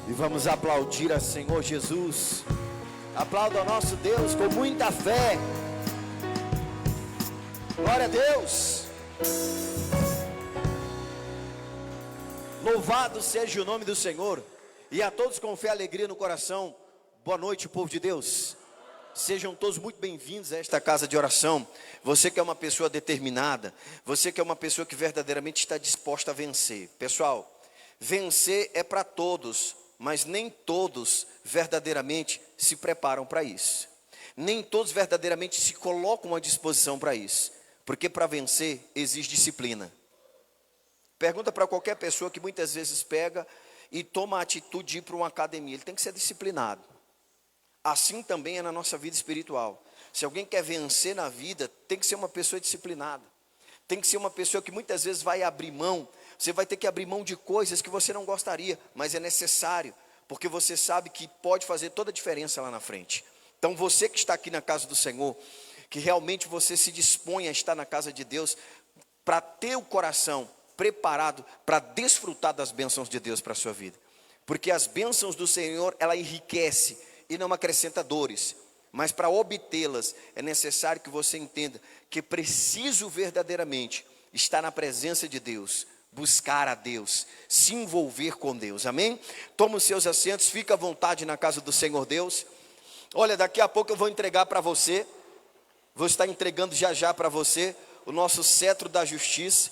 E vamos aplaudir a Senhor Jesus. Aplauda ao nosso Deus com muita fé. Glória a Deus. Louvado seja o nome do Senhor. E a todos com fé e alegria no coração, boa noite, povo de Deus. Sejam todos muito bem-vindos a esta casa de oração. Você que é uma pessoa determinada, você que é uma pessoa que verdadeiramente está disposta a vencer. Pessoal, vencer é para todos, mas nem todos verdadeiramente se preparam para isso. Nem todos verdadeiramente se colocam à disposição para isso. Porque para vencer exige disciplina. Pergunta para qualquer pessoa que muitas vezes pega e toma a atitude de ir para uma academia. Ele tem que ser disciplinado. Assim também é na nossa vida espiritual. Se alguém quer vencer na vida, tem que ser uma pessoa disciplinada. Tem que ser uma pessoa que muitas vezes vai abrir mão. Você vai ter que abrir mão de coisas que você não gostaria, mas é necessário, porque você sabe que pode fazer toda a diferença lá na frente. Então você que está aqui na casa do Senhor, que realmente você se dispõe a estar na casa de Deus, para ter o coração preparado para desfrutar das bênçãos de Deus para a sua vida. Porque as bênçãos do Senhor, ela enriquece e não acrescenta dores. Mas para obtê-las, é necessário que você entenda que preciso verdadeiramente estar na presença de Deus, buscar a Deus, se envolver com Deus, amém? Toma os seus assentos, fica à vontade na casa do Senhor Deus. Olha, daqui a pouco eu vou entregar para você, vou estar entregando já para você o nosso cetro da justiça.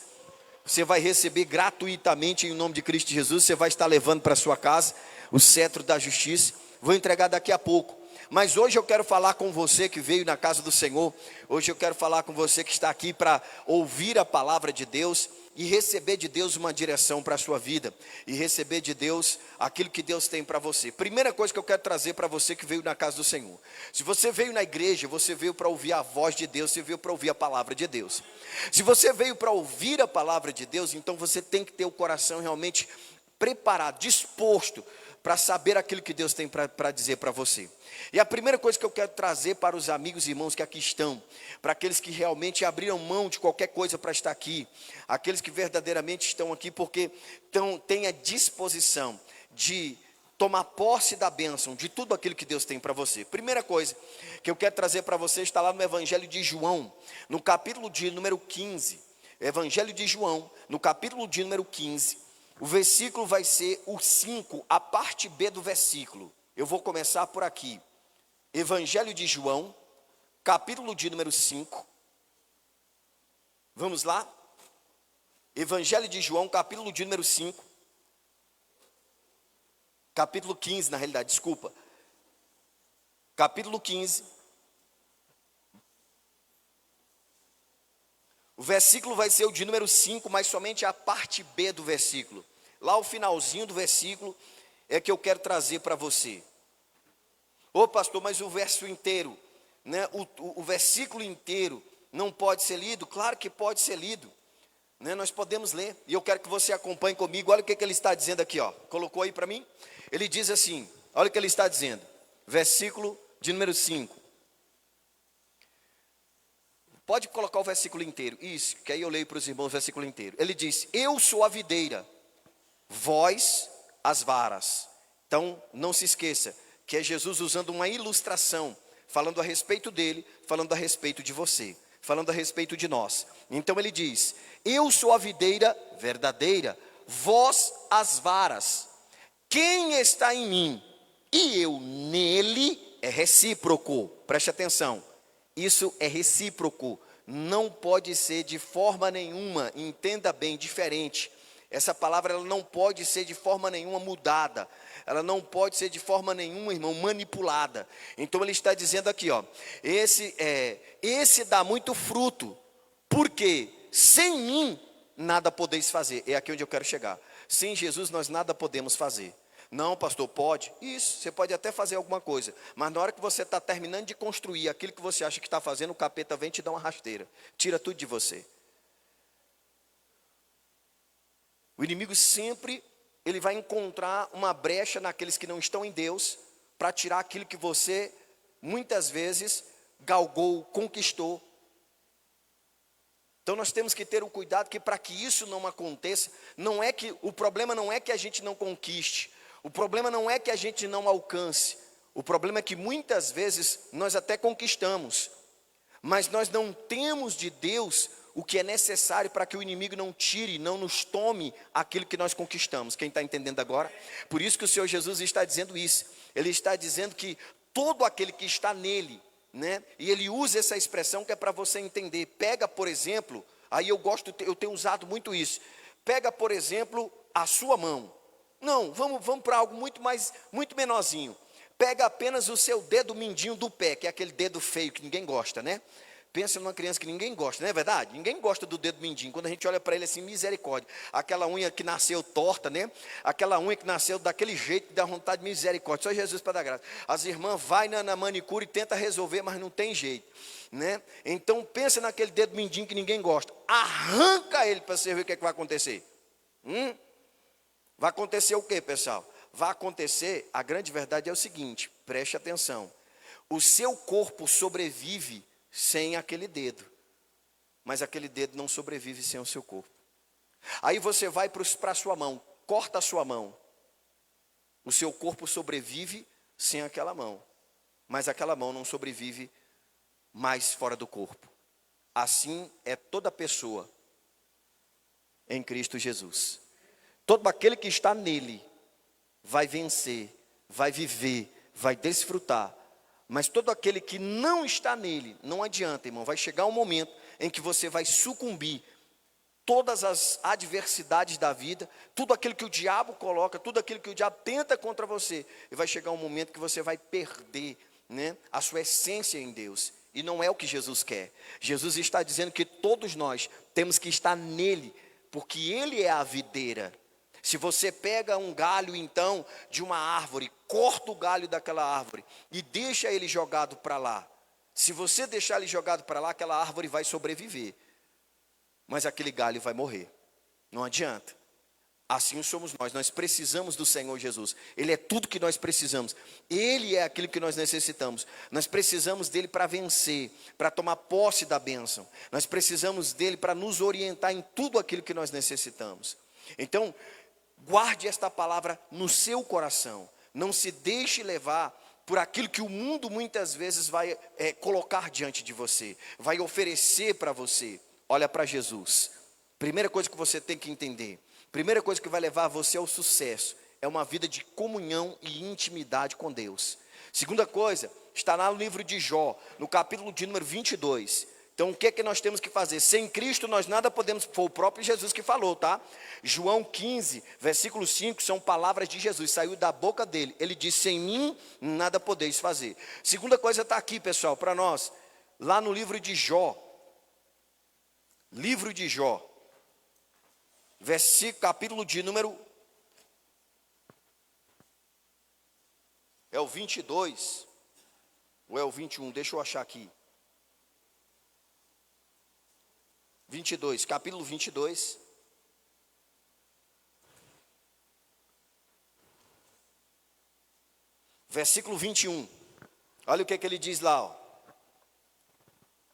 Você vai receber gratuitamente em nome de Cristo Jesus, você vai estar levando para sua casa o cetro da justiça. Vou entregar daqui a pouco. Mas hoje eu quero falar com você que veio na casa do Senhor. Hoje eu quero falar com você que está aqui para ouvir a palavra de Deus e receber de Deus uma direção para a sua vida. E receber de Deus aquilo que Deus tem para você. Primeira coisa que eu quero trazer para você que veio na casa do Senhor. Se você veio na igreja, você veio para ouvir a voz de Deus, você veio para ouvir a palavra de Deus. Se você veio para ouvir a palavra de Deus, então você tem que ter o coração realmente preparado, disposto para saber aquilo que Deus tem para dizer para você. E a primeira coisa que eu quero trazer para os amigos e irmãos que aqui estão, para aqueles que realmente abriram mão de qualquer coisa para estar aqui, aqueles que verdadeiramente estão aqui porque têm a disposição de tomar posse da bênção, de tudo aquilo que Deus tem para você. Primeira coisa que eu quero trazer para você está lá no Evangelho de João, no capítulo de número 15. Evangelho de João, no capítulo de número 15. O versículo vai ser o 5, a parte B do versículo. Eu vou começar por aqui. Evangelho de João, capítulo de número 5. Vamos lá? Evangelho de João, capítulo de número 5. Capítulo 15, na realidade, desculpa. Capítulo 15. O versículo vai ser o de número 5, mas somente a parte B do versículo. Lá o finalzinho do versículo é que eu quero trazer para você. Ô pastor, mas o verso inteiro, né? O versículo inteiro não pode ser lido? Claro que pode ser lido, né? Nós podemos ler, e eu quero que você acompanhe comigo. Olha o que ele está dizendo aqui, ó. Colocou aí para mim? Ele diz assim, olha o que ele está dizendo. Versículo de número 5. Pode colocar o versículo inteiro, isso, que aí eu leio para os irmãos o versículo inteiro. Ele diz, eu sou a videira, vós as varas. Então, não se esqueça, que é Jesus usando uma ilustração, falando a respeito dele, falando a respeito de você, falando a respeito de nós. Então ele diz, eu sou a videira verdadeira, vós as varas. Quem está em mim e eu nele é recíproco, preste atenção. Isso é recíproco, não pode ser de forma nenhuma, entenda bem, diferente. Essa palavra ela não pode ser de forma nenhuma mudada, ela não pode ser de forma nenhuma, irmão, manipulada. Então ele está dizendo aqui, ó, esse dá muito fruto, porque sem mim nada podeis fazer. É aqui onde eu quero chegar. Sem Jesus nós nada podemos fazer. Não, pastor, pode? Isso, você pode até fazer alguma coisa, mas na hora que você está terminando de construir aquilo que você acha que está fazendo, o capeta vem e te dá uma rasteira, tira tudo de você. O inimigo sempre, ele vai encontrar uma brecha naqueles que não estão em Deus, para tirar aquilo que você, muitas vezes, galgou, conquistou. Então nós temos que ter o cuidado que para que isso não aconteça, o problema não é que a gente não conquiste. O problema não é que a gente não alcance. O problema é que muitas vezes nós até conquistamos, mas nós não temos de Deus o que é necessário para que o inimigo não tire, não nos tome aquilo que nós conquistamos. Quem está entendendo agora? Por isso que o Senhor Jesus está dizendo isso. Ele está dizendo que todo aquele que está nele, né? E ele usa essa expressão que é para você entender. Pega, por exemplo, aí eu tenho usado muito isso. Pega, por exemplo, a sua mão. Não, vamos para algo muito menorzinho. Pega apenas o seu dedo mindinho do pé, que é aquele dedo feio que ninguém gosta, né? Pensa numa criança que ninguém gosta, não é verdade? Ninguém gosta do dedo mindinho. Quando a gente olha para ele assim, misericórdia. Aquela unha que nasceu torta, né? Aquela unha que nasceu daquele jeito que dá vontade de misericórdia. Só Jesus para dar graça. As irmãs vai na manicure e tenta resolver, mas não tem jeito, né? Então pensa naquele dedo mindinho que ninguém gosta. Arranca ele para você ver o que, é que vai acontecer. Vai acontecer o que, pessoal? Vai acontecer, a grande verdade é o seguinte, preste atenção. O seu corpo sobrevive sem aquele dedo, mas aquele dedo não sobrevive sem o seu corpo. Aí você vai para a sua mão, corta a sua mão. O seu corpo sobrevive sem aquela mão, mas aquela mão não sobrevive mais fora do corpo. Assim é toda pessoa em Cristo Jesus. Todo aquele que está nele vai vencer, vai viver, vai desfrutar. Mas todo aquele que não está nele, não adianta, irmão. Vai chegar um momento em que você vai sucumbir. Todas as adversidades da vida, tudo aquilo que o diabo coloca, tudo aquilo que o diabo tenta contra você. E vai chegar um momento que você vai perder, né, a sua essência em Deus. E não é o que Jesus quer. Jesus está dizendo que todos nós temos que estar nele, porque ele é a videira. Se você pega um galho, então, de uma árvore, corta o galho daquela árvore e deixa ele jogado para lá. Se você deixar ele jogado para lá, aquela árvore vai sobreviver. Mas aquele galho vai morrer. Não adianta. Assim somos nós precisamos do Senhor Jesus. Ele é tudo que nós precisamos. Ele é aquilo que nós necessitamos. Nós precisamos dele para vencer, para tomar posse da bênção. Nós precisamos dele para nos orientar em tudo aquilo que nós necessitamos. Então, guarde esta palavra no seu coração. Não se deixe levar por aquilo que o mundo muitas vezes vai colocar diante de você. Vai oferecer para você. Olha para Jesus. Primeira coisa que você tem que entender. Primeira coisa que vai levar você ao sucesso. É uma vida de comunhão e intimidade com Deus. Segunda coisa, está lá no livro de Jó. No capítulo de número 22. Então o que é que nós temos que fazer? Sem Cristo nós nada podemos, foi o próprio Jesus que falou, tá? João 15, versículo 5, são palavras de Jesus, saiu da boca dele. Ele disse, sem mim nada podeis fazer. Segunda coisa está aqui, pessoal, para nós. Lá no livro de Jó. Livro de Jó. Capítulo de número... É o 22, ou é o 21, deixa eu achar aqui. 22, capítulo 22. Versículo 21. Olha o que ele diz lá, ó.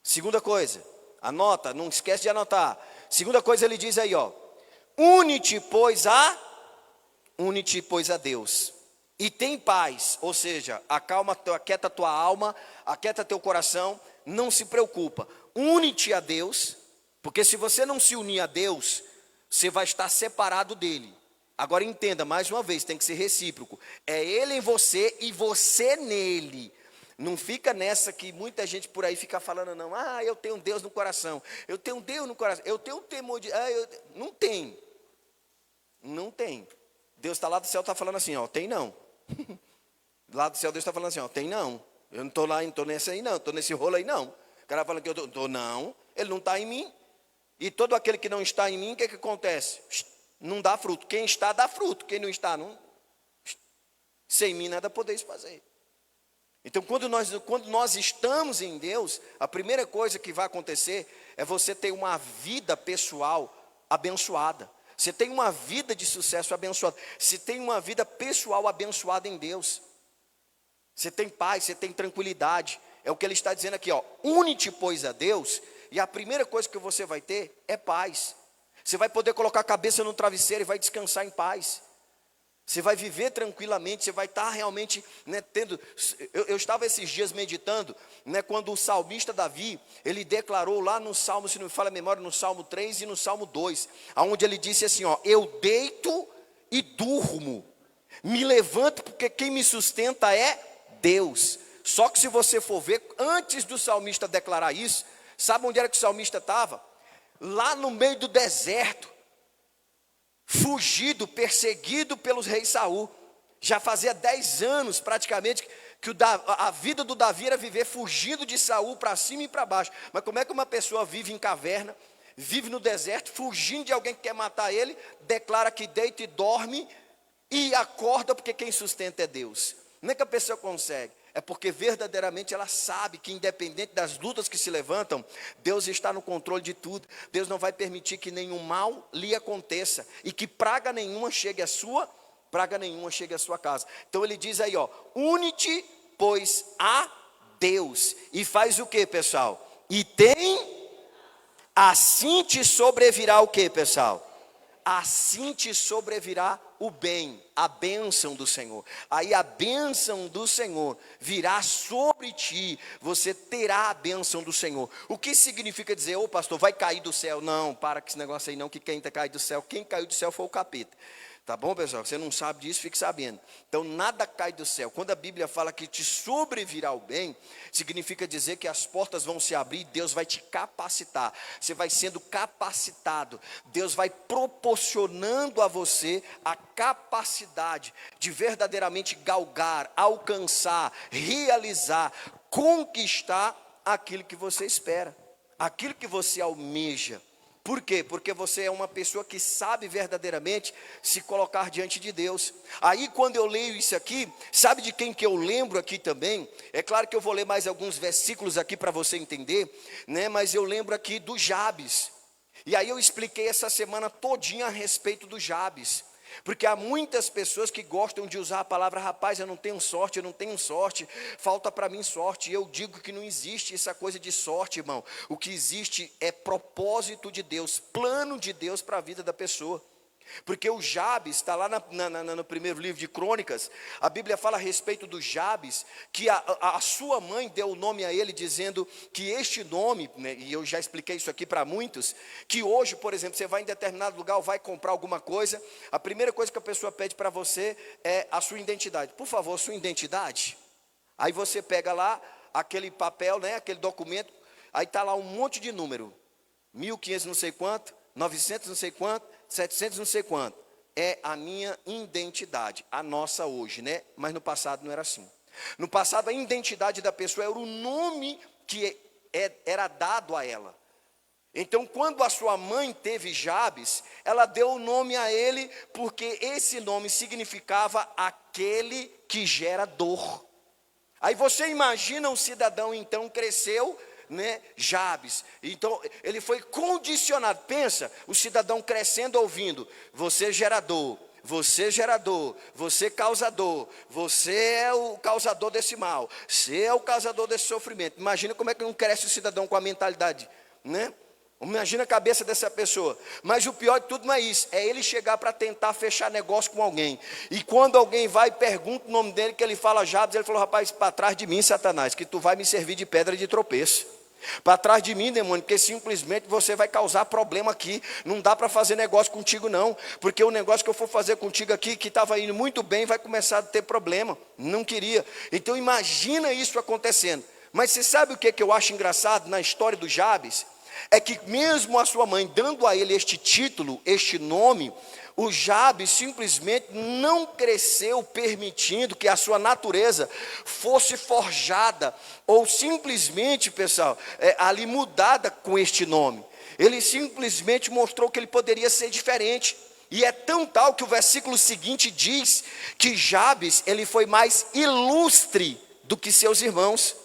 Segunda coisa, anota, não esquece de anotar. Segunda coisa ele diz aí, ó. Une-te, pois, a Deus. E tem paz, ou seja, aquieta tua alma, aquieta teu coração, não se preocupa. Une-te a Deus. Porque se você não se unir a Deus, você vai estar separado dele. Agora entenda, mais uma vez, tem que ser recíproco. É ele em você e você nele. Não fica nessa que muita gente por aí fica falando, não. Ah, eu tenho Deus no coração. Eu tenho Deus no coração. Eu tenho temor de... Não tem. Não tem. Deus está lá do céu, está falando assim, ó, tem não. Lá do céu Deus está falando assim, ó, tem não. Eu não estou lá, não estou nesse aí não, estou nesse rolo aí não. O cara fala que eu estou, não, ele não está em mim. E todo aquele que não está em mim, o que acontece? Não dá fruto. Quem está, dá fruto. Quem não está, não. Sem mim nada podeis fazer. Então, quando nós estamos em Deus, a primeira coisa que vai acontecer é você ter uma vida pessoal abençoada. Você tem uma vida de sucesso abençoada. Você tem uma vida pessoal abençoada em Deus. Você tem paz, você tem tranquilidade. É o que ele está dizendo aqui, ó. Une-te, pois, a Deus. E a primeira coisa que você vai ter é paz. Você vai poder colocar a cabeça no travesseiro e vai descansar em paz. Você vai viver tranquilamente, você vai estar realmente, tendo. Eu estava esses dias meditando, quando o salmista Davi, ele declarou lá no Salmo, se não me falha a memória, no Salmo 3 e no Salmo 2, onde ele disse assim, eu deito e durmo, me levanto porque quem me sustenta é Deus. Só que se você for ver, antes do salmista declarar isso, sabe onde era que o salmista estava? Lá no meio do deserto, fugido, perseguido pelos reis Saul. Já fazia 10 anos praticamente que a vida do Davi era viver fugindo de Saul para cima e para baixo. Mas como é que uma pessoa vive em caverna, vive no deserto, fugindo de alguém que quer matar ele, declara que deita e dorme e acorda porque quem sustenta é Deus? Como é que a pessoa consegue? É porque verdadeiramente ela sabe que independente das lutas que se levantam, Deus está no controle de tudo. Deus não vai permitir que nenhum mal lhe aconteça e que praga nenhuma chegue à sua casa. Então ele diz aí, une-te, pois, a Deus. E faz o que, pessoal? E assim te sobrevirá o que, pessoal? Assim te sobrevirá o bem, a bênção do Senhor. Aí a bênção do Senhor virá sobre ti, você terá a bênção do Senhor. O que significa dizer, pastor, vai cair do céu? Não, para com esse negócio aí não, que quem caiu do céu, quem caiu do céu foi o capeta. Tá bom, pessoal? Você não sabe disso, fique sabendo. Então, nada cai do céu. Quando a Bíblia fala que te sobrevirá o bem, significa dizer que as portas vão se abrir, Deus vai te capacitar. Você vai sendo capacitado. Deus vai proporcionando a você a capacidade de verdadeiramente galgar, alcançar, realizar, conquistar aquilo que você espera, aquilo que você almeja. Por quê? Porque você é uma pessoa que sabe verdadeiramente se colocar diante de Deus. Aí quando eu leio isso aqui, sabe de quem que eu lembro aqui também? É claro que eu vou ler mais alguns versículos aqui para você entender, mas eu lembro aqui do Jabes. E aí eu expliquei essa semana todinha a respeito do Jabes. Porque há muitas pessoas que gostam de usar a palavra, rapaz, eu não tenho sorte, falta para mim sorte. E eu digo que não existe essa coisa de sorte, irmão. O que existe é propósito de Deus, plano de Deus para a vida da pessoa. Porque o Jabes, está lá no primeiro livro de Crônicas, a Bíblia fala a respeito do Jabes, que a sua mãe deu o nome a ele, dizendo que este nome, e eu já expliquei isso aqui para muitos, que hoje, por exemplo, você vai em determinado lugar ou vai comprar alguma coisa, a primeira coisa que a pessoa pede para você é a sua identidade. Por favor, sua identidade. Aí você pega lá aquele papel, aquele documento, aí está lá um monte de número, 1500 não sei quanto, 900 não sei quanto, 700 não sei quanto, é a minha identidade, a nossa hoje, mas no passado não era assim. No passado a identidade da pessoa era o nome que era dado a ela. Então quando a sua mãe teve Jabes, ela deu o nome a ele, porque esse nome significava aquele que gera dor. Aí você imagina um cidadão então cresceu, Jabes, então ele foi condicionado. Pensa, o cidadão crescendo ouvindo, você gerador, você causador, você é o causador desse mal, você é o causador desse sofrimento. Imagina como é que não cresce o cidadão com a mentalidade, Imagina a cabeça dessa pessoa. Mas o pior de tudo não é isso, é ele chegar para tentar fechar negócio com alguém, e quando alguém vai e pergunta o nome dele, que ele fala Jabes, ele falou, rapaz, para trás de mim, Satanás, que tu vai me servir de pedra de tropeço. Para trás de mim, demônio, porque simplesmente você vai causar problema aqui. Não dá para fazer negócio contigo não, porque o negócio que eu for fazer contigo aqui, que estava indo muito bem, vai começar a ter problema. Não queria. Então imagina isso acontecendo. Mas você sabe o que eu acho engraçado na história do Jabes? É que mesmo a sua mãe dando a ele este título, este nome, o Jabes simplesmente não cresceu permitindo que a sua natureza fosse forjada, ou simplesmente, pessoal, ali mudada com este nome. Ele simplesmente mostrou que ele poderia ser diferente. E é tão tal que o versículo seguinte diz que Jabes, ele foi mais ilustre do que seus irmãos,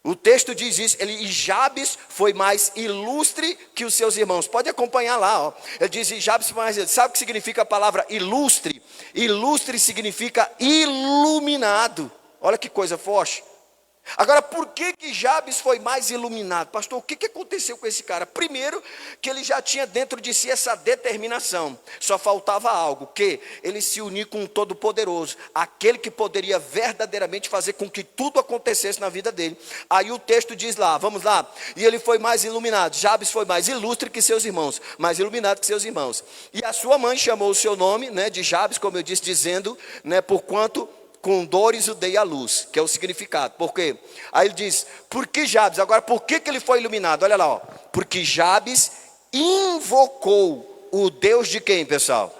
O texto diz isso, e Jabes foi mais ilustre que os seus irmãos. Pode acompanhar lá, Ele diz, Jabes foi mais ilustre. Sabe o que significa a palavra ilustre? Ilustre significa iluminado. Olha que coisa forte. Agora, por que Jabes foi mais iluminado? Pastor, o que aconteceu com esse cara? Primeiro, que ele já tinha dentro de si essa determinação. Só faltava algo, que ele se unir com o Todo-Poderoso, aquele que poderia verdadeiramente fazer com que tudo acontecesse na vida dele. Aí o texto diz lá, vamos lá. E ele foi mais iluminado. Jabes foi mais ilustre que seus irmãos, mais iluminado que seus irmãos. E a sua mãe chamou o seu nome, né, de Jabes, como eu disse, dizendo, né, porquanto com dores o dei à luz, que é o significado. Por quê? Aí ele diz, por que Jabes? Agora, por que ele foi iluminado? Olha lá, ó. Porque Jabes invocou o Deus de quem, pessoal?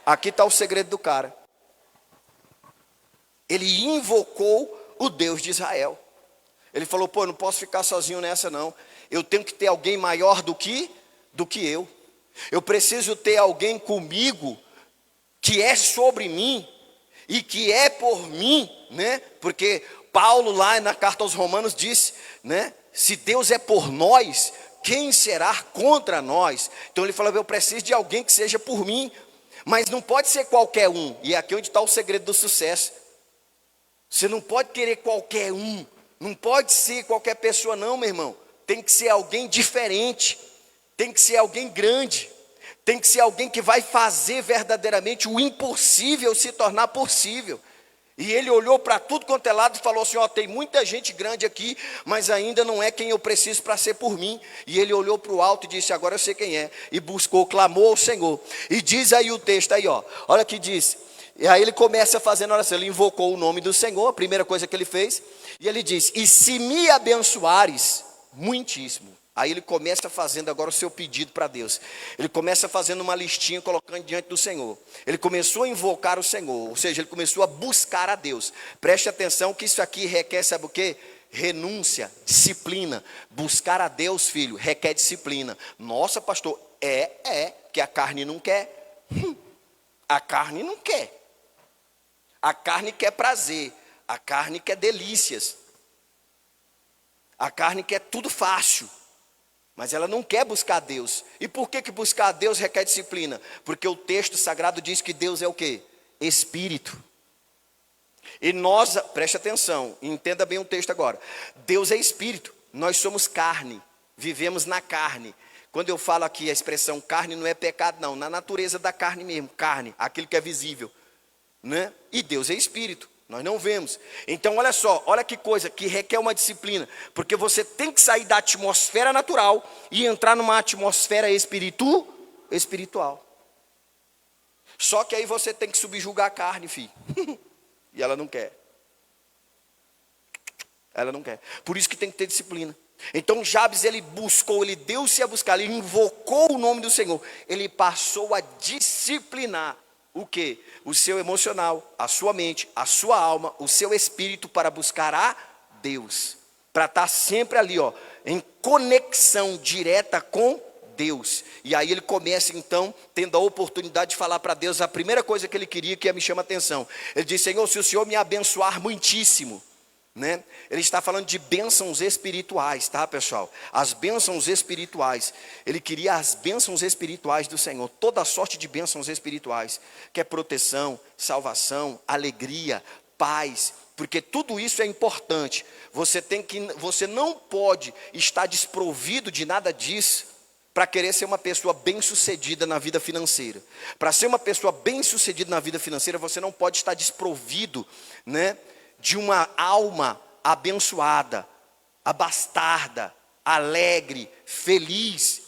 Aqui está o segredo do cara. Ele invocou o Deus de Israel. Ele falou, pô, eu não posso ficar sozinho nessa não. Eu tenho que ter alguém maior do que eu. Eu preciso ter alguém comigo que é sobre mim e que é por mim, né? Porque Paulo lá na carta aos Romanos disse, né? Se Deus é por nós, quem será contra nós? Então ele falou, eu preciso de alguém que seja por mim, mas não pode ser qualquer um. E é aqui onde está o segredo do sucesso. Você não pode querer qualquer um, não pode ser qualquer pessoa não, meu irmão. Tem que ser alguém diferente, tem que ser alguém grande. Tem que ser alguém que vai fazer verdadeiramente o impossível se tornar possível. E ele olhou para tudo quanto é lado e falou assim, ó, tem muita gente grande aqui, mas ainda não é quem eu preciso para ser por mim. E ele olhou para o alto e disse, agora eu sei quem é. E buscou, clamou ao Senhor. E diz aí o texto aí, ó, olha que diz. E aí ele começa fazendo oração, ele invocou o nome do Senhor, a primeira coisa que ele fez. E ele diz, e se me abençoares, muitíssimo. Aí ele começa fazendo agora o seu pedido para Deus. Ele começa fazendo uma listinha, colocando diante do Senhor. Ele começou a invocar o Senhor, ou seja, ele começou a buscar a Deus. Preste atenção que isso aqui requer, sabe o quê? Renúncia, disciplina. Buscar a Deus, filho, requer disciplina. Nossa, pastor, que a carne não quer. A carne não quer. A carne quer prazer, a carne quer delícias. A carne quer tudo fácil. Mas ela não quer buscar Deus. E por que buscar a Deus requer disciplina? Porque o texto sagrado diz que Deus é o quê? Espírito. E nós, preste atenção, entenda bem o texto agora. Deus é espírito, nós somos carne, vivemos na carne. Quando eu falo aqui a expressão carne não é pecado não, na natureza da carne mesmo, carne, aquilo que é visível, né? E Deus é espírito. Nós não vemos. Então olha só, olha que coisa que requer uma disciplina. Porque você tem que sair da atmosfera natural e entrar numa atmosfera espiritual. Só que aí você tem que subjugar a carne, filho. E ela não quer. Ela não quer. Por isso que tem que ter disciplina. Então Jabes, ele buscou, ele deu-se a buscar, ele invocou o nome do Senhor. Ele passou a disciplinar o quê? O seu emocional, a sua mente, a sua alma, o seu espírito para buscar a Deus. Para estar sempre ali, ó, em conexão direta com Deus. E aí ele começa então, tendo a oportunidade de falar para Deus a primeira coisa que ele queria, que me chama a atenção. Ele diz, Senhor, se o Senhor me abençoar muitíssimo, né? Ele está falando de bênçãos espirituais, tá, pessoal? As bênçãos espirituais. Ele queria as bênçãos espirituais do Senhor, toda sorte de bênçãos espirituais, que é proteção, salvação, alegria, paz, porque tudo isso é importante. Você não pode estar desprovido de nada disso para querer ser uma pessoa bem-sucedida na vida financeira. Para ser uma pessoa bem-sucedida na vida financeira, você não pode estar desprovido, né, de uma alma abençoada, abastada, alegre, feliz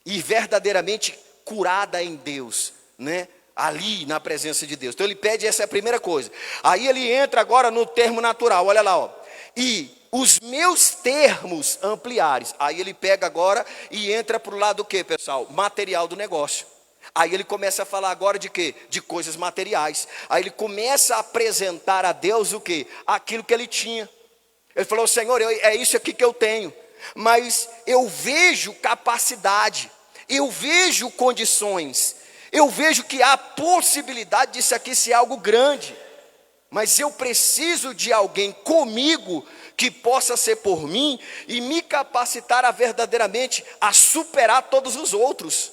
e verdadeiramente curada em Deus, né? Ali na presença de Deus. Então ele pede essa primeira coisa. Aí ele entra agora no termo natural, olha lá, ó. E os meus termos ampliares. Aí ele pega agora e entra para o lado do que, pessoal? Material do negócio. Aí ele começa a falar agora de quê? De coisas materiais. Aí ele começa a apresentar a Deus o quê? Aquilo que ele tinha. Ele falou, Senhor, é isso aqui que eu tenho. Mas eu vejo capacidade. Eu vejo condições. Eu vejo que há possibilidade disso aqui ser algo grande. Mas eu preciso de alguém comigo que possa ser por mim e me capacitar a verdadeiramente a superar todos os outros.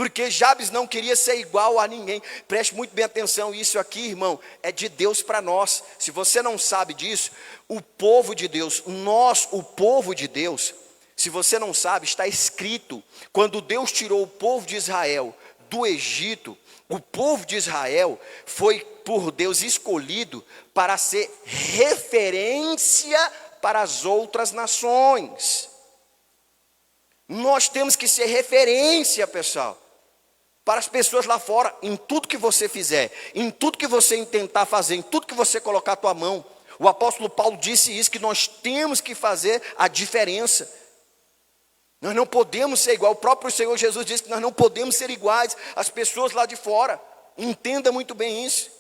Porque Jabes não queria ser igual a ninguém. Preste muito bem atenção, isso aqui, irmão, é de Deus para nós. Se você não sabe disso, o povo de Deus, nós, o povo de Deus, se você não sabe, está escrito, quando Deus tirou o povo de Israel do Egito, o povo de Israel foi por Deus escolhido para ser referência para as outras nações. Nós temos que ser referência, pessoal, para as pessoas lá fora, em tudo que você fizer, em tudo que você intentar fazer, em tudo que você colocar a tua mão. O apóstolo Paulo disse isso, que nós temos que fazer a diferença. Nós não podemos ser igual. O próprio Senhor Jesus disse que nós não podemos ser iguais às pessoas lá de fora. Entenda muito bem isso.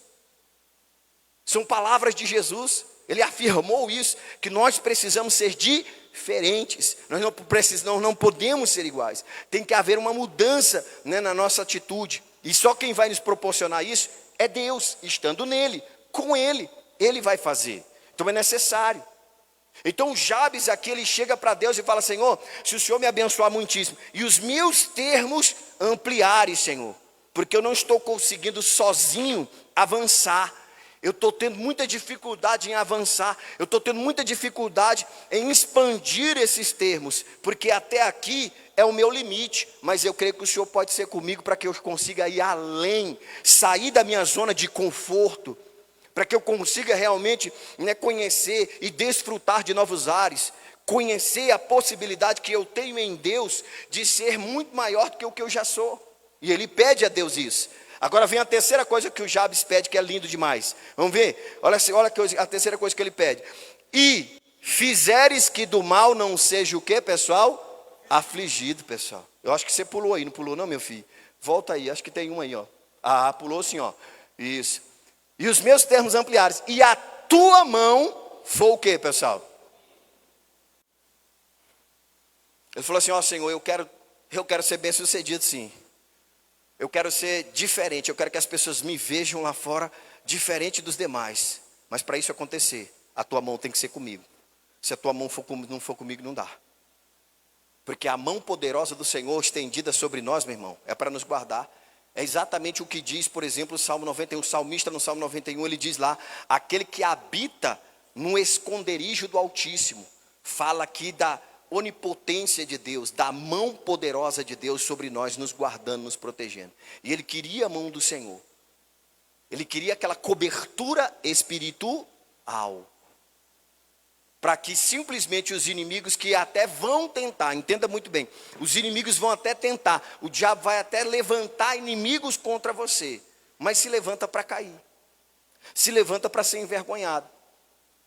São palavras de Jesus. Ele afirmou isso, que nós precisamos ser diferentes. Nós não podemos ser iguais. Tem que haver uma mudança, né, na nossa atitude. E só quem vai nos proporcionar isso é Deus, estando nele, com ele. Ele vai fazer. Então é necessário. Então Jabes aqui, ele chega para Deus e fala: Senhor, se o Senhor me abençoar muitíssimo e os meus termos ampliarem, Senhor, porque eu não estou conseguindo sozinho avançar. Eu estou tendo muita dificuldade em avançar, eu estou tendo muita dificuldade em expandir esses termos, porque até aqui é o meu limite, mas eu creio que o Senhor pode ser comigo para que eu consiga ir além, sair da minha zona de conforto, para que eu consiga realmente, né, conhecer e desfrutar de novos ares, conhecer a possibilidade que eu tenho em Deus de ser muito maior do que o que eu já sou. E ele pede a Deus isso. Agora vem a terceira coisa que o Jabes pede, que é lindo demais. Vamos ver? Olha a terceira coisa que ele pede. E fizeres que do mal não seja o quê, pessoal? Afligido, pessoal. Eu acho que você pulou aí, não pulou não, meu filho? Volta aí, acho que tem um aí, ó. Ah, pulou sim, ó. Isso. E os meus termos ampliares. E a tua mão foi o quê, pessoal? Ele falou assim: ó, Senhor, eu quero ser bem sucedido, sim. Eu quero ser diferente, eu quero que as pessoas me vejam lá fora diferente dos demais. Mas para isso acontecer, a tua mão tem que ser comigo. Se a tua mão não for comigo, não dá. Porque a mão poderosa do Senhor estendida sobre nós, meu irmão, é para nos guardar. É exatamente o que diz, por exemplo, o Salmo 91. O salmista no Salmo 91, ele diz lá: aquele que habita no esconderijo do Altíssimo. Fala aqui da onipotência de Deus, da mão poderosa de Deus sobre nós, nos guardando, nos protegendo. E ele queria a mão do Senhor. Ele queria aquela cobertura espiritual, para que simplesmente os inimigos que até vão tentar, entenda muito bem, os inimigos vão até tentar, o diabo vai até levantar inimigos contra você, mas se levanta para cair, se levanta para ser envergonhado,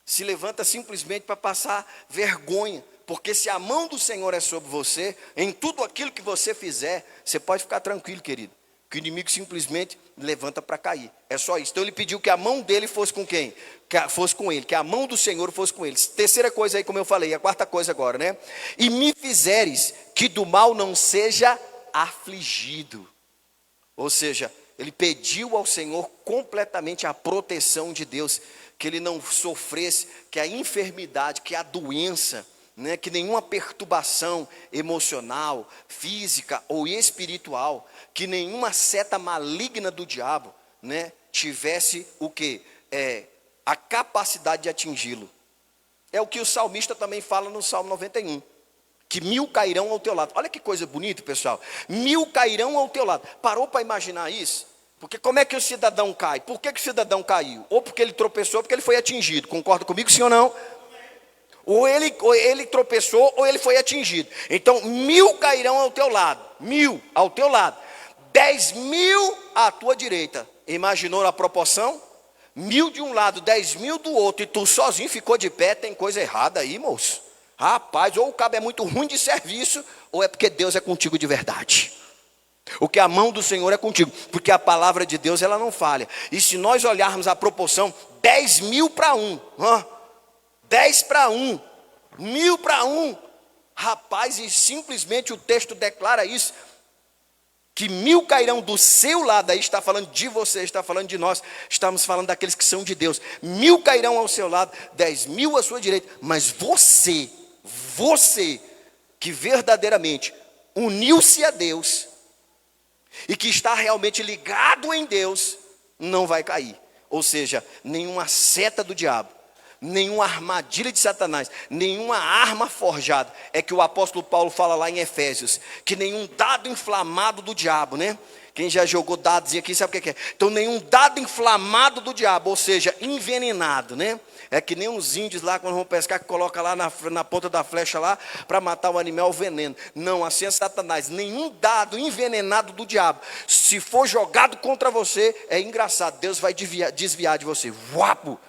se levanta simplesmente para passar vergonha. Porque se a mão do Senhor é sobre você, em tudo aquilo que você fizer, você pode ficar tranquilo, querido, que o inimigo simplesmente levanta para cair. É só isso. Então ele pediu que a mão dele fosse com quem? Que fosse com ele, que a mão do Senhor fosse com ele. Terceira coisa aí, como eu falei, a quarta coisa agora, né? E me fizeres que do mal não seja afligido. Ou seja, ele pediu ao Senhor completamente a proteção de Deus, que ele não sofresse, que a enfermidade, que a doença, né, que nenhuma perturbação emocional, física ou espiritual, que nenhuma seta maligna do diabo, né, tivesse o que? A capacidade de atingi-lo. É o que o salmista também fala no Salmo 91. Que 1000 cairão ao teu lado. Olha que coisa bonita, pessoal. 1000 cairão ao teu lado. Parou para imaginar isso? Porque como é que o cidadão cai? Por que o cidadão caiu? Ou porque ele tropeçou, ou porque ele foi atingido. Concorda comigo, sim ou não? Ou ele tropeçou, ou ele foi atingido. Então 1000 cairão ao teu lado. 1000 ao teu lado. 10.000 à tua direita. Imaginou a proporção? 1000 de um lado, 10.000 do outro, e tu sozinho ficou de pé. Tem coisa errada aí, moço. Rapaz, ou o cabo é muito ruim de serviço, ou é porque Deus é contigo de verdade. O que a mão do Senhor é contigo, porque a palavra de Deus ela não falha. E se nós olharmos a proporção, 10.000 para 1, 10 para 1, 1000 para 1, rapaz, e simplesmente o texto declara isso, que 1000 cairão do seu lado, aí está falando de você, está falando de nós, estamos falando daqueles que são de Deus, 1000 cairão ao seu lado, 10.000 à sua direita, mas você que verdadeiramente uniu-se a Deus, e que está realmente ligado em Deus, não vai cair. Ou seja, nenhuma seta do diabo, nenhuma armadilha de Satanás, nenhuma arma forjada. É que o apóstolo Paulo fala lá em Efésios, que nenhum dado inflamado do diabo, né? Quem já jogou dados aqui sabe o que é. Então nenhum dado inflamado do diabo, ou seja, envenenado, né? É que nem uns índios lá quando vão pescar, que coloca lá na ponta da flecha lá, para matar o animal, o veneno. Não, assim é Satanás. Nenhum dado envenenado do diabo, se for jogado contra você, é engraçado, Deus vai desviar de você. Vapo!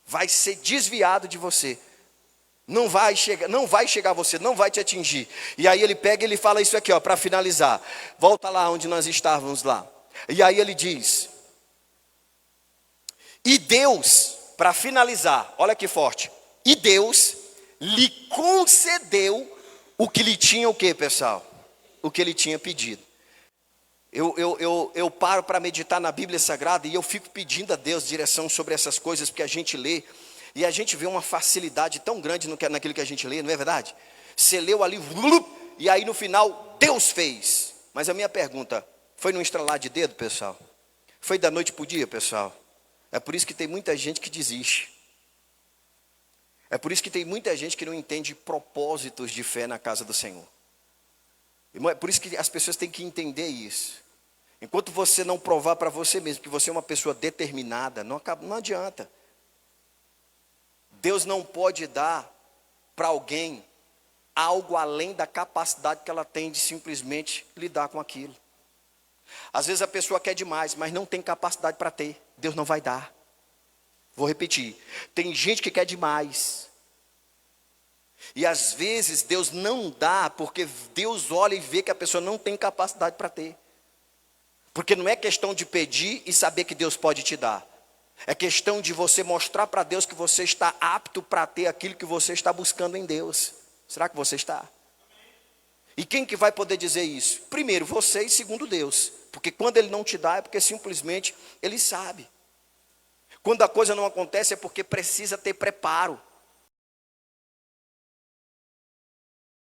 Vai ser desviado de você. Não vai chegar a você, não vai te atingir. E aí ele pega e ele fala isso aqui, ó, para finalizar. Volta lá onde nós estávamos lá. E aí ele diz: e Deus, para finalizar, olha que forte. E Deus lhe concedeu o que lhe tinha o quê, pessoal? O que ele tinha pedido. Eu paro para meditar na Bíblia Sagrada e eu fico pedindo a Deus direção sobre essas coisas, porque a gente lê e a gente vê uma facilidade tão grande naquilo que a gente lê, não é verdade? Você leu ali, e aí no final, Deus fez. Mas a minha pergunta, foi num estralar de dedo, pessoal? Foi da noite para o dia, pessoal? É por isso que tem muita gente que desiste. É por isso que tem muita gente que não entende propósitos de fé na casa do Senhor. É por isso que as pessoas têm que entender isso. Enquanto você não provar para você mesmo que você é uma pessoa determinada, não adianta. Deus não pode dar para alguém algo além da capacidade que ela tem de simplesmente lidar com aquilo. Às vezes a pessoa quer demais, mas não tem capacidade para ter. Deus não vai dar. Vou repetir. Tem gente que quer demais. E às vezes Deus não dá, porque Deus olha e vê que a pessoa não tem capacidade para ter. Porque não é questão de pedir e saber que Deus pode te dar. É questão de você mostrar para Deus que você está apto para ter aquilo que você está buscando em Deus. Será que você está? E quem que vai poder dizer isso? Primeiro você e segundo Deus. Porque quando Ele não te dá é porque simplesmente Ele sabe. Quando a coisa não acontece é porque precisa ter preparo.